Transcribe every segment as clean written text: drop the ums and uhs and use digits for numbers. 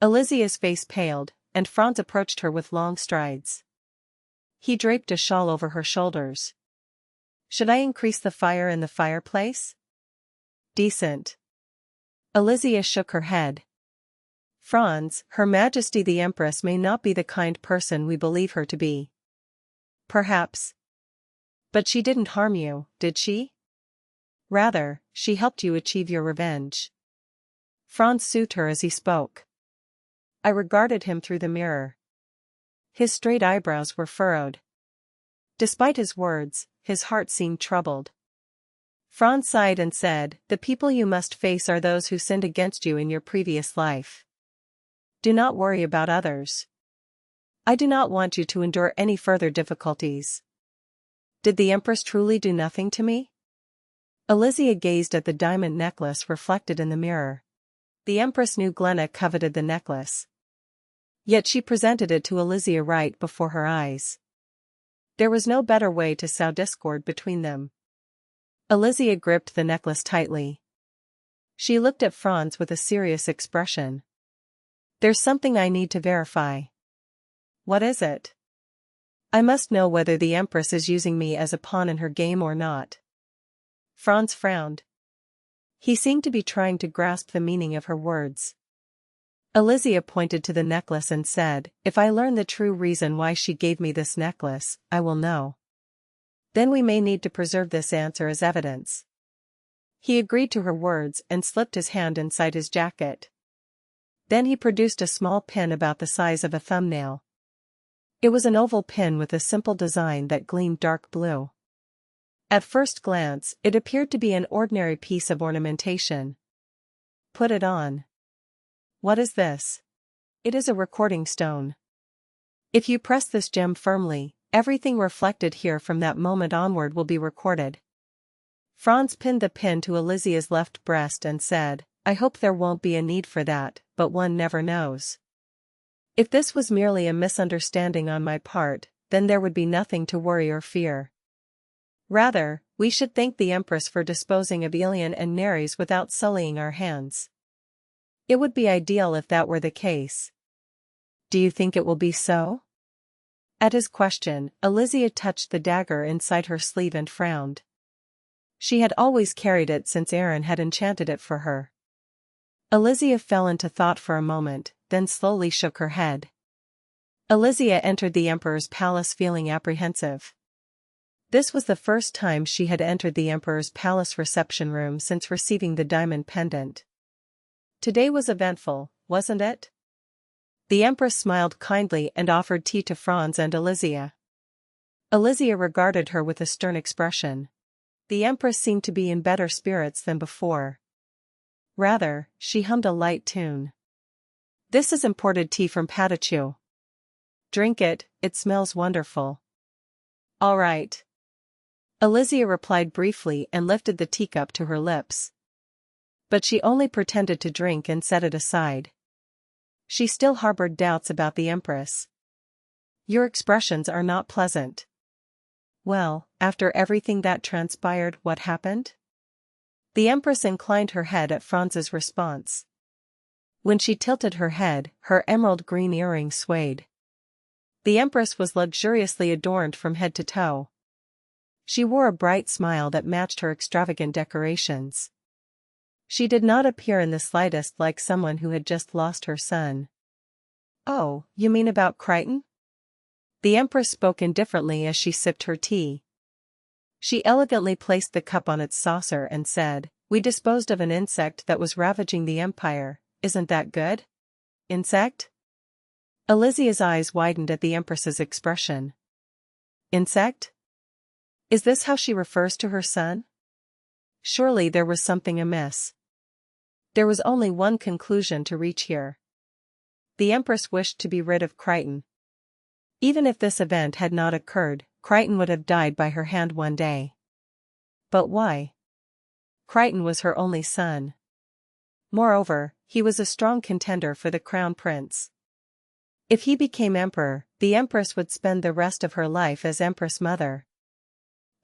Elisia's face paled, and Franz approached her with long strides. He draped a shawl over her shoulders. Should I increase the fire in the fireplace? Decent. Elisia shook her head. Franz, Her Majesty the Empress may not be the kind person we believe her to be. Perhaps. But she didn't harm you, did she? Rather, she helped you achieve your revenge. Franz soothed her as he spoke. I regarded him through the mirror. His straight eyebrows were furrowed. Despite his words, his heart seemed troubled. Franz sighed and said, The people you must face are those who sinned against you in your previous life. Do not worry about others. I do not want you to endure any further difficulties. Did the Empress truly do nothing to me? Elisia gazed at the diamond necklace reflected in the mirror. The Empress knew Glenna coveted the necklace. Yet she presented it to Elisia right before her eyes. There was no better way to sow discord between them. Elisia gripped the necklace tightly. She looked at Franz with a serious expression. There's something I need to verify. What is it? I must know whether the Empress is using me as a pawn in her game or not. Franz frowned. He seemed to be trying to grasp the meaning of her words. Elisia pointed to the necklace and said, If I learn the true reason why she gave me this necklace, I will know. Then we may need to preserve this answer as evidence. He agreed to her words and slipped his hand inside his jacket. Then he produced a small pin about the size of a thumbnail. It was an oval pin with a simple design that gleamed dark blue. At first glance, it appeared to be an ordinary piece of ornamentation. Put it on. What is this? It is a recording stone. If you press this gem firmly, everything reflected here from that moment onward will be recorded. Franz pinned the pin to Elisia's left breast and said, I hope there won't be a need for that, but one never knows. If this was merely a misunderstanding on my part, then there would be nothing to worry or fear. Rather, we should thank the Empress for disposing of Elian and Neres without sullying our hands. It would be ideal if that were the case. Do you think it will be so? At his question, Elisia touched the dagger inside her sleeve and frowned. She had always carried it since Aaron had enchanted it for her. Elisia fell into thought for a moment, then slowly shook her head. Elisia entered the Emperor's palace feeling apprehensive. This was the first time she had entered the Emperor's palace reception room since receiving the diamond pendant. Today was eventful, wasn't it? The Empress smiled kindly and offered tea to Franz and Elisia. Elisia regarded her with a stern expression. The Empress seemed to be in better spirits than before. Rather, she hummed a light tune. This is imported tea from Patachu. Drink it, it smells wonderful. All right. Elisia replied briefly and lifted the teacup to her lips. But she only pretended to drink and set it aside. She still harbored doubts about the Empress. Your expressions are not pleasant. Well, after everything that transpired, what happened? The Empress inclined her head at Franz's response. When she tilted her head, her emerald green earrings swayed. The Empress was luxuriously adorned from head to toe. She wore a bright smile that matched her extravagant decorations. She did not appear in the slightest like someone who had just lost her son. Oh, you mean about Crichton? The Empress spoke indifferently as she sipped her tea. She elegantly placed the cup on its saucer and said, We disposed of an insect that was ravaging the Empire, isn't that good? Insect? Elisia's eyes widened at the Empress's expression. Insect? Is this how she refers to her son? Surely there was something amiss. There was only one conclusion to reach here. The Empress wished to be rid of Crichton. Even if this event had not occurred, Crichton would have died by her hand one day. But why? Crichton was her only son. Moreover, he was a strong contender for the crown prince. If he became emperor, the Empress would spend the rest of her life as Empress Mother.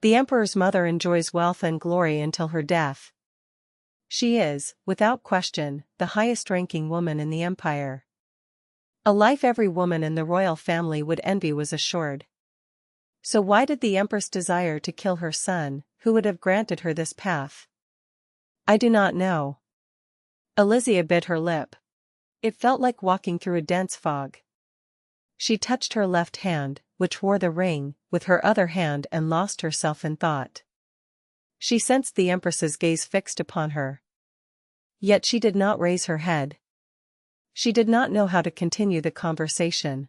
The Emperor's mother enjoys wealth and glory until her death. She is, without question, the highest-ranking woman in the Empire. A life every woman in the royal family would envy was assured. So why did the Empress desire to kill her son, who would have granted her this path? I do not know. Elisia bit her lip. It felt like walking through a dense fog. She touched her left hand, which wore the ring, with her other hand and lost herself in thought. She sensed the Empress's gaze fixed upon her. Yet she did not raise her head. She did not know how to continue the conversation.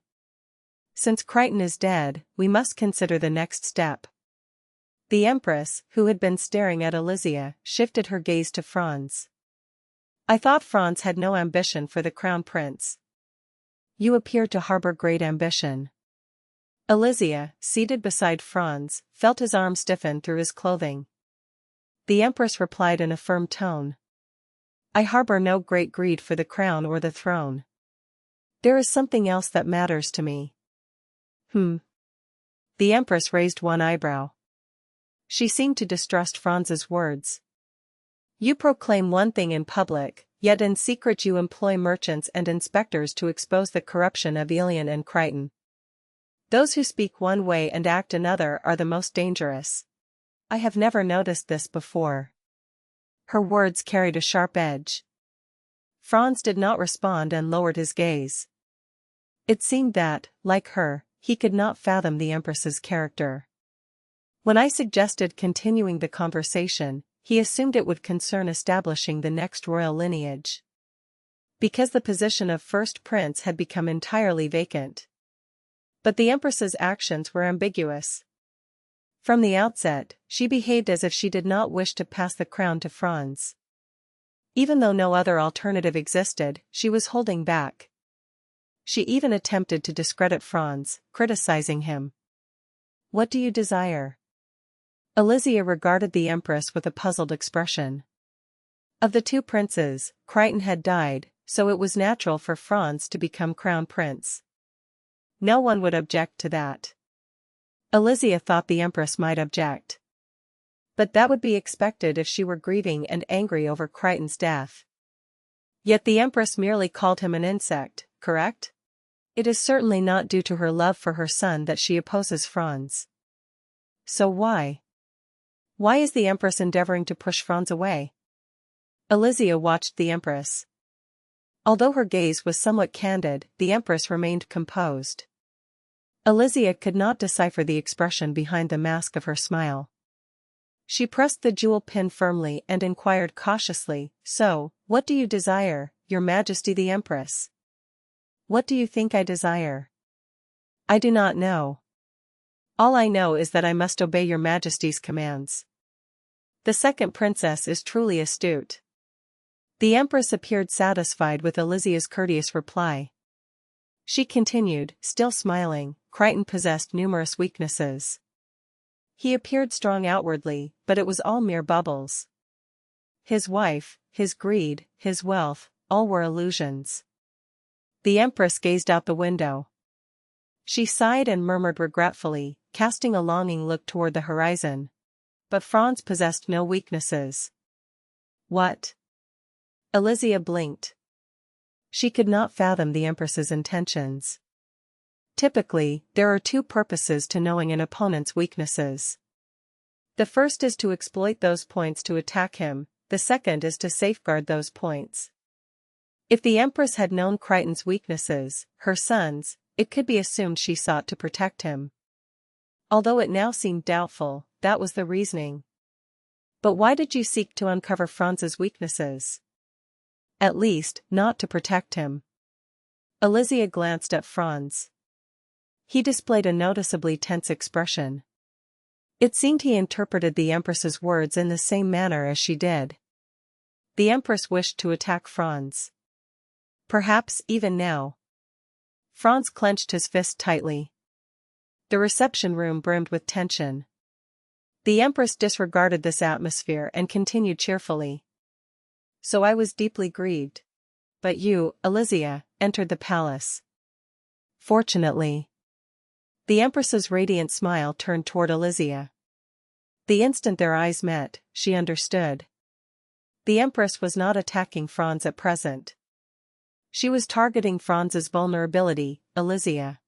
Since Crichton is dead, we must consider the next step. The Empress, who had been staring at Elisia, shifted her gaze to Franz. I thought Franz had no ambition for the crown prince. You appear to harbor great ambition. Elisia, seated beside Franz, felt his arm stiffen through his clothing. The Empress replied in a firm tone. I harbor no great greed for the crown or the throne. There is something else that matters to me. The Empress raised one eyebrow. She seemed to distrust Franz's words. You proclaim one thing in public, yet in secret you employ merchants and inspectors to expose the corruption of Elian and Crichton. Those who speak one way and act another are the most dangerous. I have never noticed this before. Her words carried a sharp edge. Franz did not respond and lowered his gaze. It seemed that, like her, he could not fathom the Empress's character. When I suggested continuing the conversation, he assumed it would concern establishing the next royal lineage. Because the position of first prince had become entirely vacant. But the Empress's actions were ambiguous. From the outset, she behaved as if she did not wish to pass the crown to Franz. Even though no other alternative existed, she was holding back. She even attempted to discredit Franz, criticizing him. What do you desire? Elisia regarded the Empress with a puzzled expression. Of the two princes, Crichton had died, so it was natural for Franz to become crown prince. No one would object to that. Elisia thought the Empress might object. But that would be expected if she were grieving and angry over Crichton's death. Yet the Empress merely called him an insect, correct? It is certainly not due to her love for her son that she opposes Franz. So why? Why is the Empress endeavoring to push Franz away? Elisia watched the Empress. Although her gaze was somewhat candid, the Empress remained composed. Elisia could not decipher the expression behind the mask of her smile. She pressed the jewel pin firmly and inquired cautiously, So, what do you desire, Your Majesty the Empress? What do you think I desire? I do not know. All I know is that I must obey Your Majesty's commands. The second princess is truly astute. The Empress appeared satisfied with Elisia's courteous reply. She continued, still smiling, Crichton possessed numerous weaknesses. He appeared strong outwardly, but it was all mere bubbles. His wife, his greed, his wealth, all were illusions. The Empress gazed out the window. She sighed and murmured regretfully, casting a longing look toward the horizon. But Franz possessed no weaknesses. What? Elisia blinked. She could not fathom the Empress's intentions. Typically, there are two purposes to knowing an opponent's weaknesses. The first is to exploit those points to attack him, the second is to safeguard those points. If the Empress had known Crichton's weaknesses, her son's, it could be assumed she sought to protect him. Although it now seemed doubtful, that was the reasoning. But why did you seek to uncover Franz's weaknesses? At least, not to protect him. Elisia glanced at Franz. He displayed a noticeably tense expression. It seemed he interpreted the Empress's words in the same manner as she did. The Empress wished to attack Franz. Perhaps even now. Franz clenched his fist tightly. The reception room brimmed with tension. The Empress disregarded this atmosphere and continued cheerfully. So I was deeply grieved. But you, Elisia, entered the palace. Fortunately. The Empress's radiant smile turned toward Elisia. The instant their eyes met, she understood. The Empress was not attacking Franz at present. She was targeting Franz's vulnerability, Elisia.